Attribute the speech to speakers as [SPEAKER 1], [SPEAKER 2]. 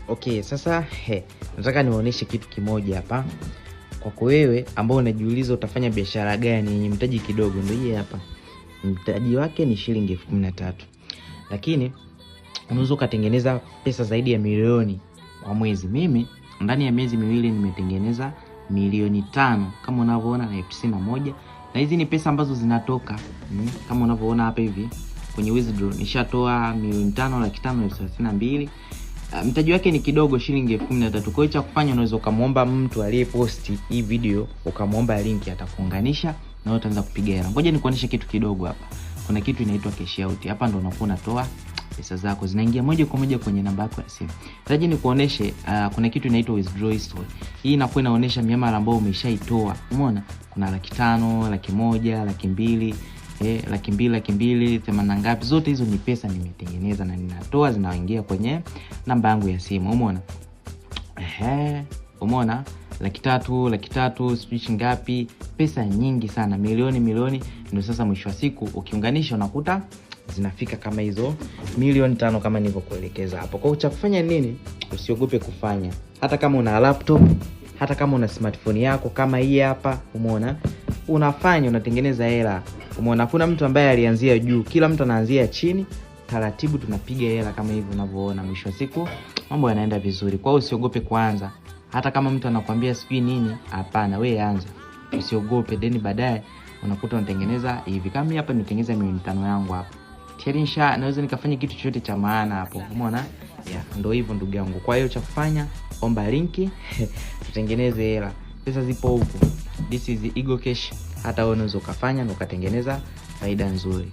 [SPEAKER 1] Okay, sasa nataka niwaoneshe kitu kimoja hapa. Kwako wewe ambao unajiuliza utafanya biashara gani yenye mtaji kidogo, ndio hii hapa. Mtaji wake ni shilingi 13,000. Lakini unaweza kutengeneza pesa zaidi ya milioni kwa mwezi. Mimi ndani ya miezi miwili nimetengeneza milioni 5 kama unavyoona na 91, na hizi ni pesa ambazo zinatoka kama unavyoona hapa hivi kwenye withdraw. Nishatoa milioni 5,532,000. Mtaji wake ni kidogo, shilingi 13,000. Kwa hiyo cha kufanya unaweza kumuomba mtu aliyeposti hii video, ukamuomba link, atakuunganisha na wewe utaanza kupiga hela. Ngoja nikuoneshe kitu kidogo hapa. Kuna kitu inaitwa cash out. Hapa ndo unakuwa unatoa pesa zako, zinaingia moja kwa moja kwenye namba yako ya simu. Sasa nikuoneshe kuna kitu inaitwa withdraw history. Hii inakuwa inaonesha miamala ambayo umeshaitoa. Umeona? Kuna 500,000, 100,000, 200,000, 200,000, 80 ngapi, zote hizo ni pesa nimetengeneza na ninatoa, zinaingia kwenye namba yangu ya simu. Umeona? Umeona? 300,000, switch ngapi, pesa nyingi sana, milioni. Ndio sasa mwisho wa siku ukiunganisha unakuta zinafika kama hizo milioni 5 kama nilivyokuelekeza hapo. Kwa hiyo cha kufanya nini? Usiogope kufanya. Hata kama una laptop, hata kama una smartphone yako kama hii hapa, umeona? Unafanya, unatengeneza hela. Umeona, kuna mtu ambaye alianzia juu, kila mtu anaanzia chini, taratibu tunapiga hela kama hivi unavyoona. Mwisho wa siku mambo yanaenda vizuri. Kwa hiyo usiogope kuanza. Hata kama mtu anakuambia sijui nini, hapana, wewe anza. Usiogope, then baadaye unakuta unatengeneza hivi. Kama mimi hapa nimetengeneza milioni 5 yangu hapa. Tayari naweza nikafanya kitu chochote cha maana hapo. Umeona? Ndio hivyo ndugu yangu. Kwa hiyo cha kufanya, omba linki, tutengeneze hela. Pesa zipo huko. This is Eagle Cash. Hata wewe unaweza ukafanya na ukatengeneza faida nzuri.